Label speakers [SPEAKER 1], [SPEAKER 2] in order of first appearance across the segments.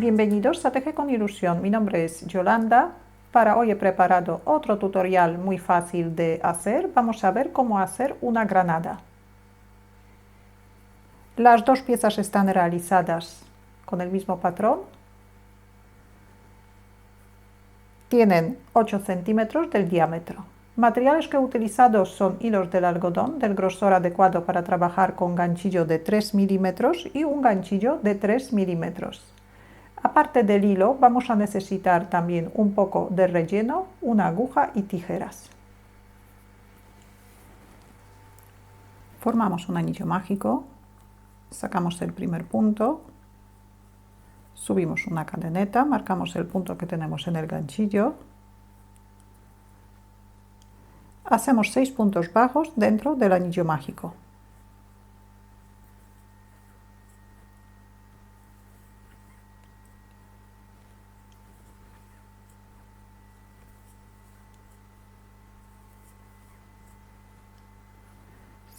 [SPEAKER 1] Bienvenidos a Teje con Ilusión. Mi nombre es Yolanda. Para hoy he preparado otro tutorial muy fácil de hacer. Vamos a ver cómo hacer una granada. Las dos piezas están realizadas con el mismo patrón. Tienen 8 centímetros del diámetro. Materiales que he utilizado son hilos del algodón del grosor adecuado para trabajar con ganchillo de 3 milímetros y un ganchillo de 3 milímetros. Aparte del hilo, vamos a necesitar también un poco de relleno, una aguja y tijeras. Formamos un anillo mágico, sacamos el primer punto, subimos una cadeneta, marcamos el punto que tenemos en el ganchillo, hacemos 6 puntos bajos dentro del anillo mágico.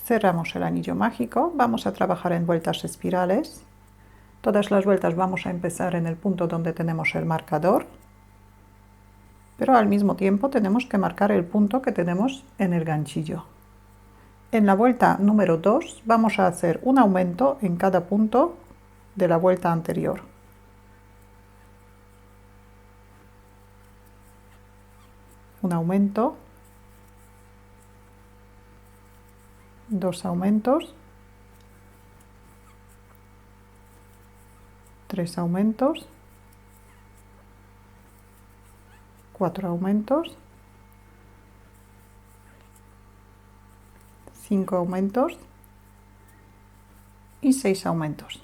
[SPEAKER 1] Cerramos el anillo mágico, vamos a trabajar en vueltas espirales. Todas las vueltas vamos a empezar en el punto donde tenemos el marcador, pero al mismo tiempo tenemos que marcar el punto que tenemos en el ganchillo. En la vuelta número 2 vamos a hacer un aumento en cada punto de la vuelta anterior. Un aumento, 2 aumentos, 3 aumentos, 4 aumentos, 5 aumentos y 6 aumentos.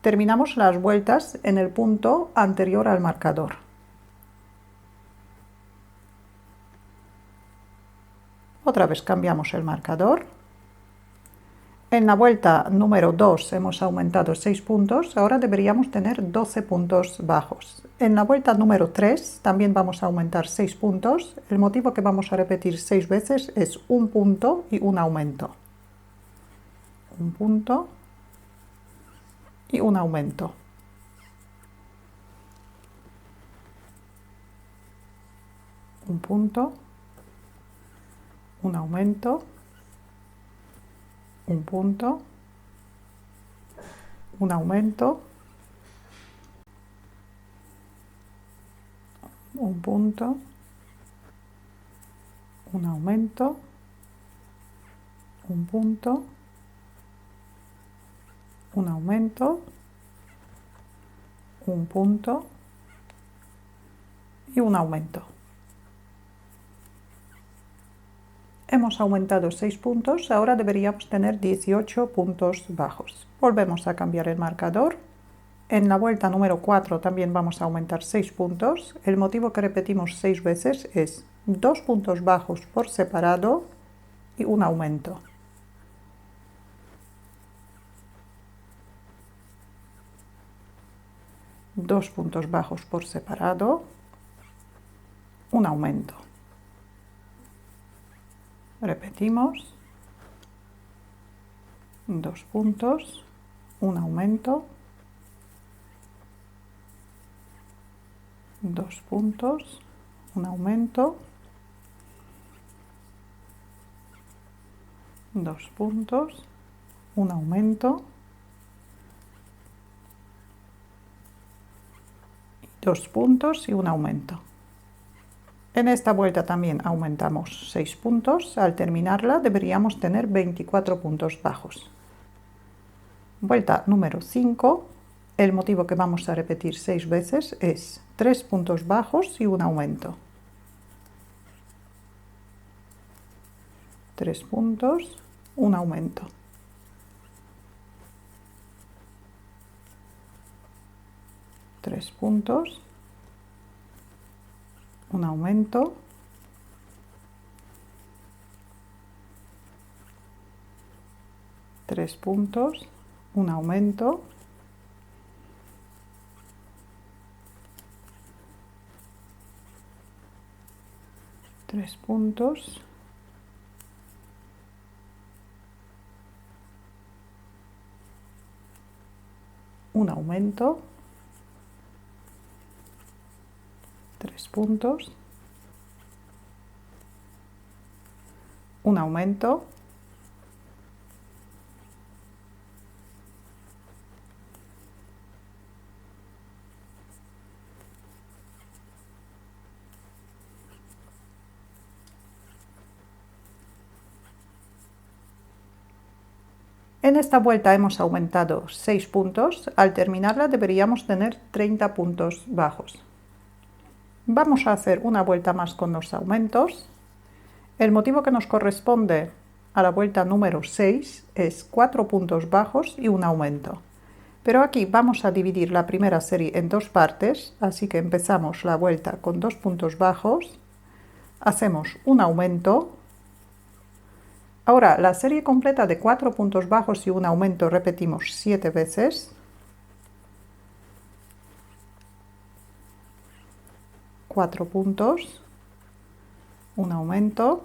[SPEAKER 1] Terminamos las vueltas en el punto anterior al marcador. Otra vez cambiamos el marcador. En la vuelta número 2 hemos aumentado 6 puntos, ahora deberíamos tener 12 puntos bajos. En la vuelta número 3 también vamos a aumentar 6 puntos. El motivo que vamos a repetir 6 veces es un punto y un aumento. Un punto y un aumento. Un punto, un aumento, un punto, un aumento, un punto, un aumento, un punto, un aumento, un punto y un aumento. Hemos aumentado 6 puntos, ahora deberíamos tener 18 puntos bajos. Volvemos a cambiar el marcador. En la vuelta número 4 también vamos a aumentar 6 puntos. El motivo que repetimos 6 veces es 2 puntos bajos por separado y un aumento. Dos puntos bajos por separado, un aumento. Repetimos, 2 puntos, un aumento, 2 puntos, un aumento, 2 puntos, un aumento, 2 puntos y un aumento. En esta vuelta también aumentamos 6 puntos. Al terminarla deberíamos tener 24 puntos bajos. Vuelta número 5. El motivo que vamos a repetir 6 veces es 3 puntos bajos y un aumento. 3 puntos, un aumento. 3 puntos, un aumento, 3 puntos, un aumento, 3 puntos, un aumento, 3 puntos, un aumento, en esta vuelta hemos aumentado 6 puntos, al terminarla deberíamos tener 30 puntos bajos. Vamos a hacer una vuelta más con los aumentos. El motivo que nos corresponde a la vuelta número 6 es 4 puntos bajos y un aumento. Pero aquí vamos a dividir la primera serie en dos partes, así que empezamos la vuelta con 2 puntos bajos, hacemos un aumento. Ahora la serie completa de 4 puntos bajos y un aumento repetimos 7 veces. 4 puntos, un aumento,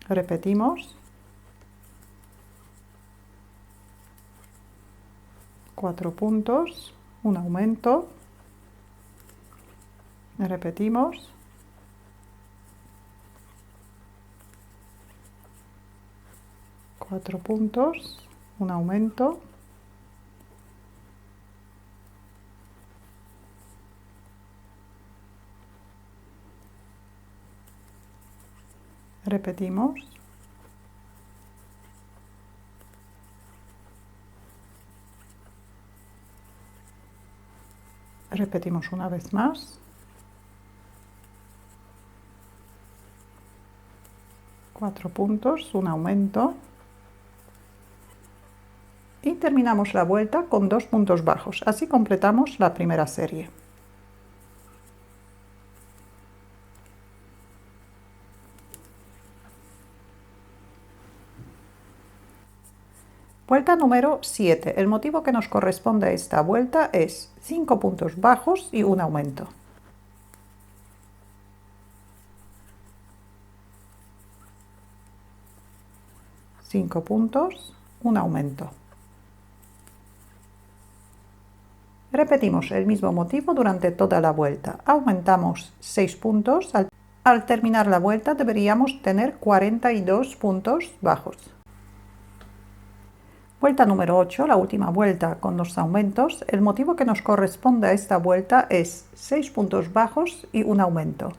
[SPEAKER 1] repetimos, 4 puntos, un aumento, repetimos, 4 puntos, un aumento, repetimos, repetimos una vez más, 4 puntos, un aumento, y terminamos la vuelta con 2 puntos bajos. Así completamos la primera serie. Vuelta número 7. El motivo que nos corresponde a esta vuelta es 5 puntos bajos y un aumento. 5 puntos, un aumento. Repetimos el mismo motivo durante toda la vuelta. Aumentamos 6 puntos. Al terminar la vuelta deberíamos tener 42 puntos bajos. Vuelta número 8, la última vuelta con los aumentos. El motivo que nos corresponde a esta vuelta es 6 puntos bajos y un aumento.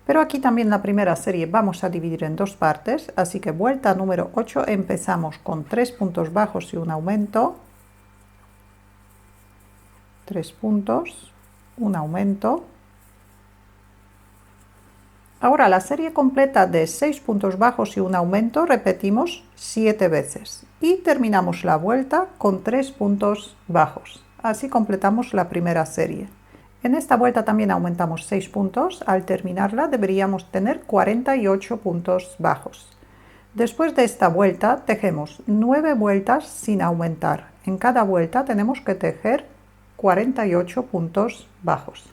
[SPEAKER 1] Pero aquí también la primera serie vamos a dividir en dos partes, así que vuelta número 8 empezamos con 3 puntos bajos y un aumento. 3 puntos, un aumento. Ahora la serie completa de 6 puntos bajos y un aumento repetimos 7 veces y terminamos la vuelta con 3 puntos bajos. Así completamos la primera serie. En esta vuelta también aumentamos 6 puntos. Al terminarla deberíamos tener 48 puntos bajos. Después de esta vuelta tejemos 9 vueltas sin aumentar. En cada vuelta tenemos que tejer 48 puntos bajos.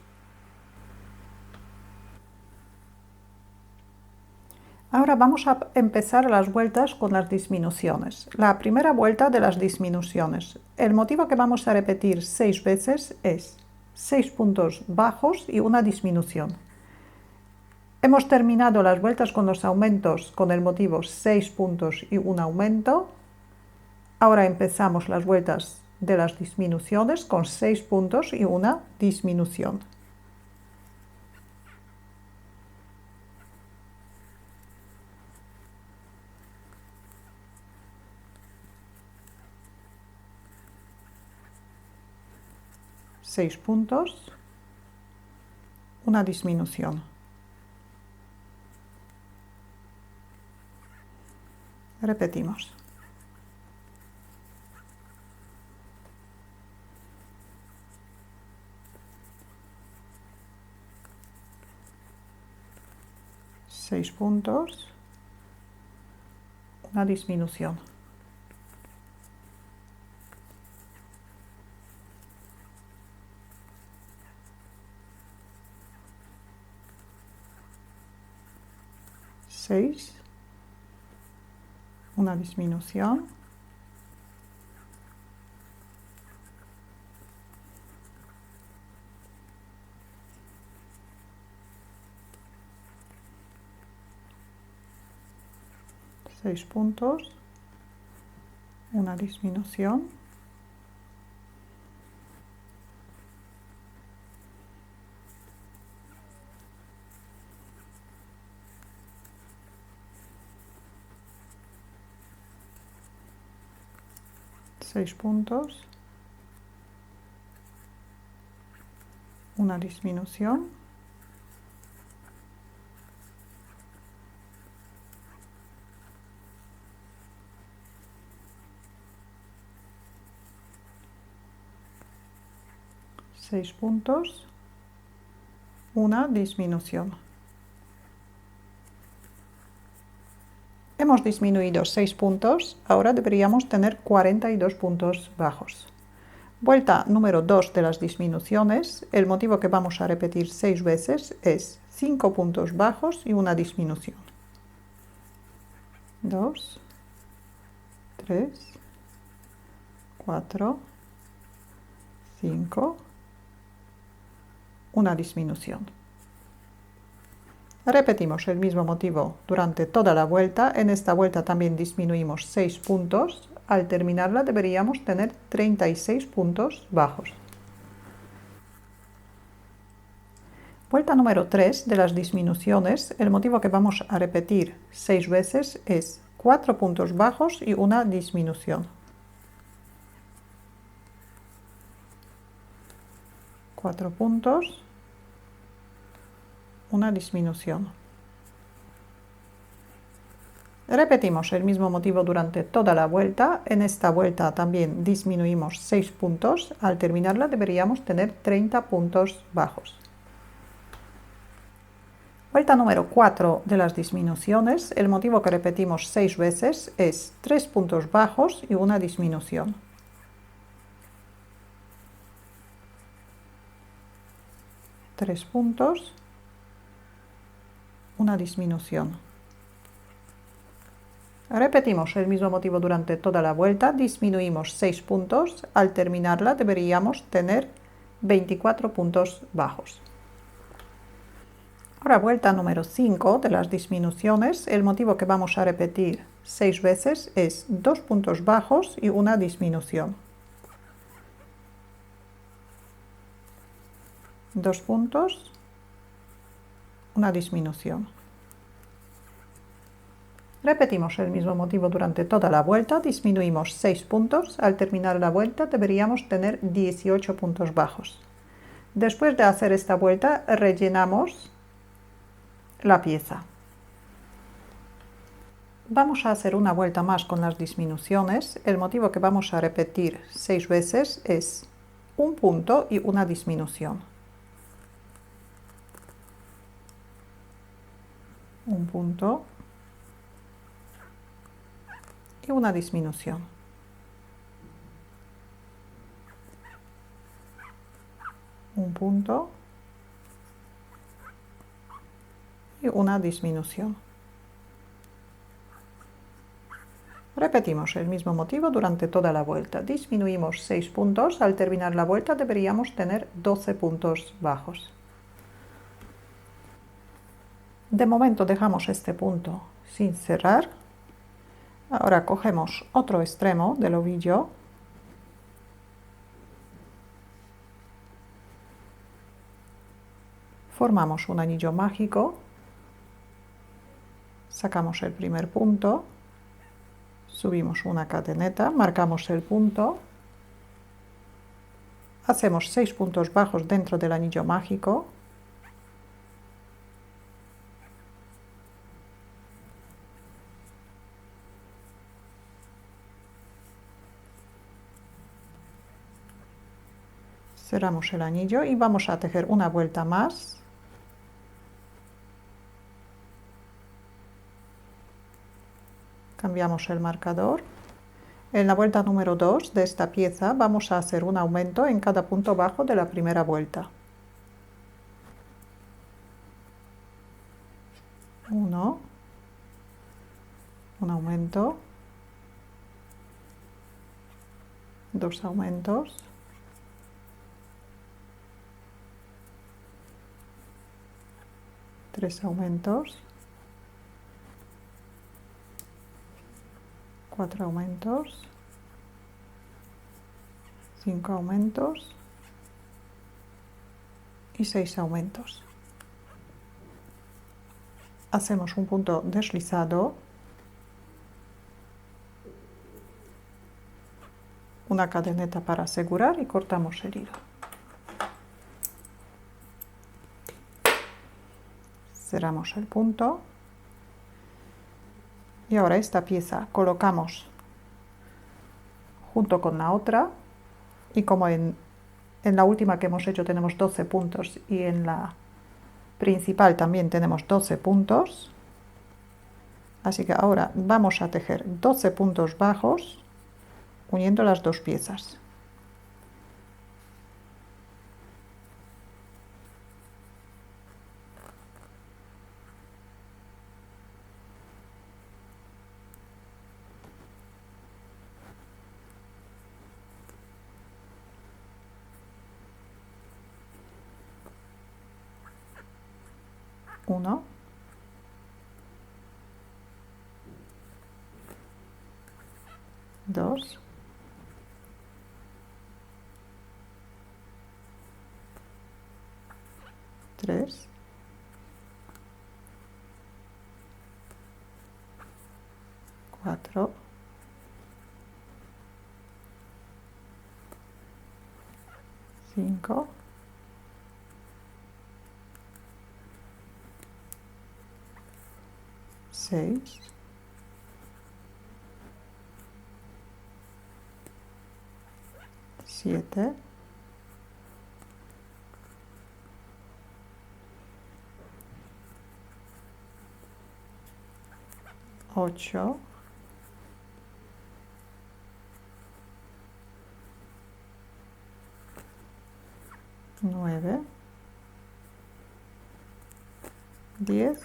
[SPEAKER 1] Ahora vamos a empezar las vueltas con las disminuciones. La primera vuelta de las disminuciones. El motivo que vamos a repetir 6 veces es 6 puntos bajos y una disminución. Hemos terminado las vueltas con los aumentos con el motivo 6 puntos y un aumento. Ahora empezamos las vueltas de las disminuciones con 6 puntos y una disminución. Seis puntos, una disminución. Repetimos. Seis puntos, una disminución. Seis, una disminución. 6 puntos, una disminución, seis puntos, una disminución, seis puntos, una disminución. Hemos disminuido 6 puntos, ahora deberíamos tener 42 puntos bajos. Vuelta número 2 de las disminuciones, el motivo que vamos a repetir 6 veces es 5 puntos bajos y una disminución. 2, 3, 4, 5, una disminución. Repetimos el mismo motivo durante toda la vuelta. En esta vuelta también disminuimos 6 puntos. Al terminarla deberíamos tener 36 puntos bajos. Vuelta número 3 de las disminuciones. El motivo que vamos a repetir 6 veces es 4 puntos bajos y una disminución. 4 puntos, una disminución. Repetimos el mismo motivo durante toda la vuelta. En esta vuelta también disminuimos 6 puntos. Al terminarla deberíamos tener 30 puntos bajos. Vuelta número 4 de las disminuciones. El motivo que repetimos 6 veces es 3 puntos bajos y una disminución. 3 puntos, una disminución. Repetimos el mismo motivo durante toda la vuelta, disminuimos 6 puntos, al terminarla deberíamos tener 24 puntos bajos. Ahora vuelta número 5 de las disminuciones, el motivo que vamos a repetir 6 veces es 2 puntos bajos y una disminución. 2 puntos, una disminución. Repetimos el mismo motivo durante toda la vuelta, disminuimos 6 puntos, al terminar la vuelta deberíamos tener 18 puntos bajos. Después de hacer esta vuelta rellenamos la pieza. Vamos a hacer una vuelta más con las disminuciones. El motivo que vamos a repetir 6 veces es un punto y una disminución. Un punto y una disminución. Un punto y una disminución. Repetimos el mismo motivo durante toda la vuelta. Disminuimos 6 puntos. Al terminar la vuelta deberíamos tener 12 puntos bajos. De momento dejamos este punto sin cerrar. Ahora cogemos otro extremo del ovillo. Formamos un anillo mágico. Sacamos el primer punto. Subimos una cadeneta, marcamos el punto. Hacemos 6 puntos bajos dentro del anillo mágico. Cerramos el anillo y vamos a tejer una vuelta más. Cambiamos el marcador. En la vuelta número 2 de esta pieza vamos a hacer un aumento en cada punto bajo de la primera vuelta. 1, un aumento, 2 aumentos, 3 aumentos, 4 aumentos, 5 aumentos y 6 aumentos. Hacemos un punto deslizado, una cadeneta para asegurar y cortamos el hilo. Cerramos el punto y ahora esta pieza colocamos junto con la otra, y como en la última que hemos hecho tenemos 12 puntos y en la principal también tenemos 12 puntos, así que ahora vamos a tejer 12 puntos bajos uniendo las dos piezas. Uno, dos, tres, cuatro, cinco, seis, siete, 8, 9, 10,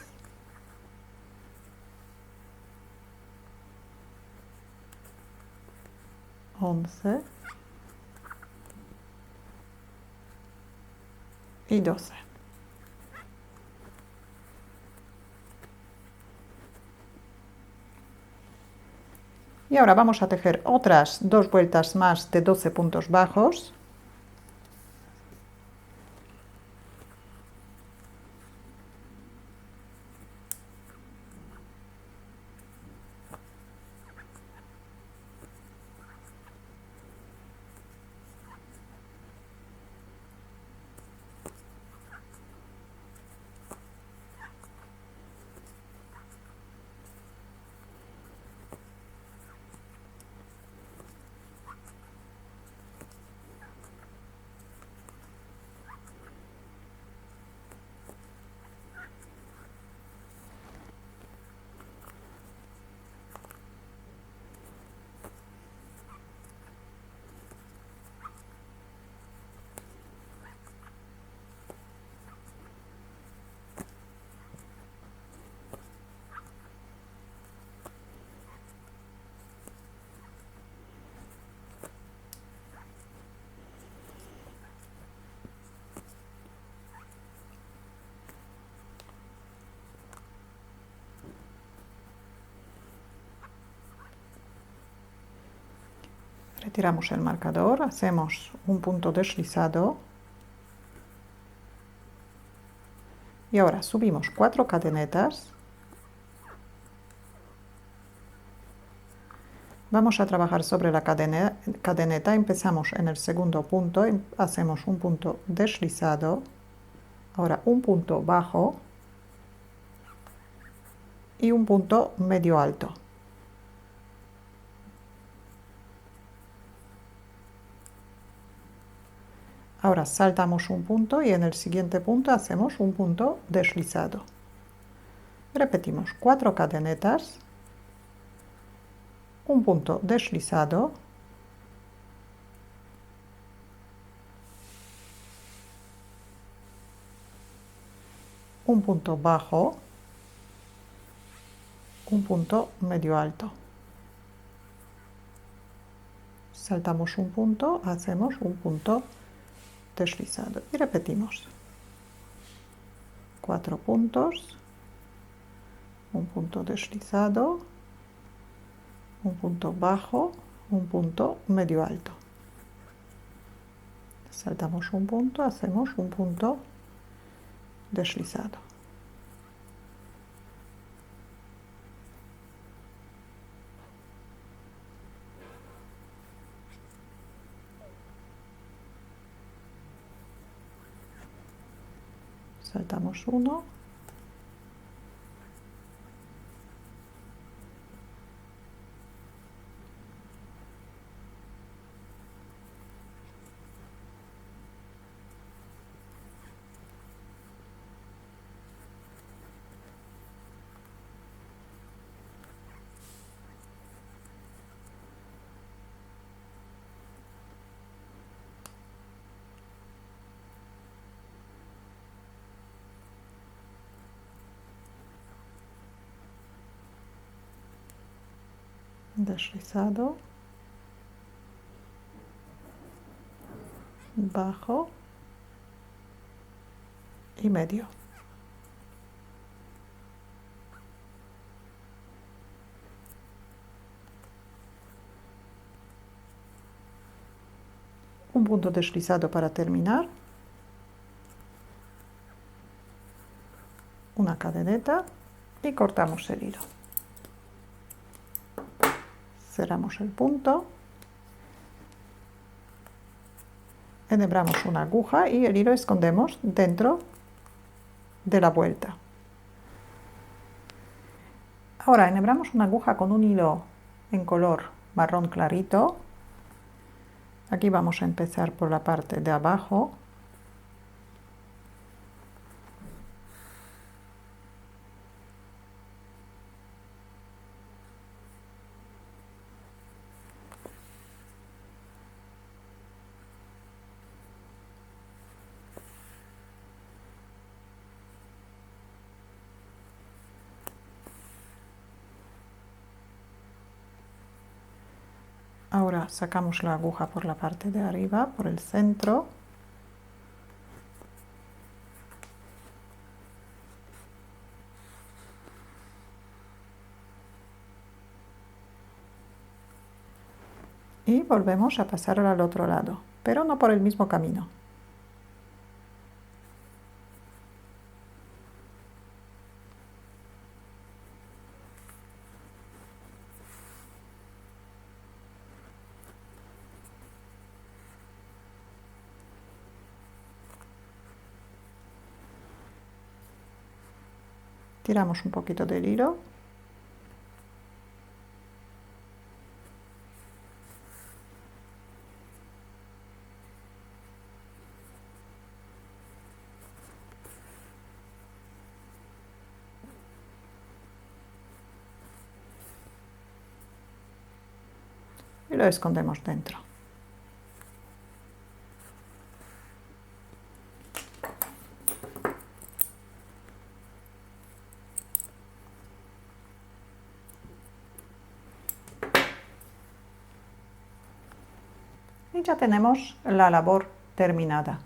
[SPEAKER 1] 11 y 12. Y ahora vamos a tejer otras 2 vueltas más de 12 puntos bajos. Retiramos el marcador, hacemos un punto deslizado y ahora subimos 4 cadenetas. Vamos a trabajar sobre la cadeneta, empezamos en el segundo punto, hacemos un punto deslizado, ahora un punto bajo y un punto medio alto. Ahora saltamos un punto y en el siguiente punto hacemos un punto deslizado. Repetimos 4 cadenetas, un punto deslizado, un punto bajo, un punto medio alto. Saltamos un punto, hacemos un punto deslizado y repetimos 4 puntos, un punto deslizado, un punto bajo, un punto medio alto. Saltamos un punto, hacemos un punto deslizado. Saltamos uno. Deslizado, bajo y medio. Un punto deslizado para terminar, una cadeneta y cortamos el hilo. Cerramos el punto, enhebramos una aguja y el hilo escondemos dentro de la vuelta. Ahora enhebramos una aguja con un hilo en color marrón clarito. Aquí vamos a empezar por la parte de abajo. Ahora sacamos la aguja por la parte de arriba, por el centro. Y volvemos a pasar al otro lado, pero no por el mismo camino. Tiramos un poquito del hilo. Y lo escondemos dentro. Y ya tenemos la labor terminada.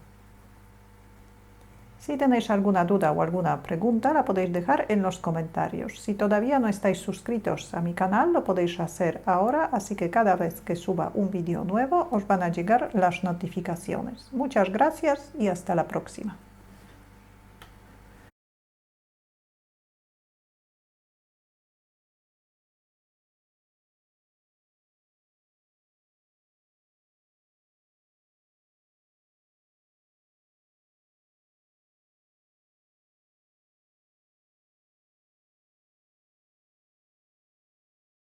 [SPEAKER 1] Si tenéis alguna duda o alguna pregunta, la podéis dejar en los comentarios. Si todavía no estáis suscritos a mi canal, lo podéis hacer ahora, así que cada vez que suba un vídeo nuevo os van a llegar las notificaciones. Muchas gracias y hasta la próxima.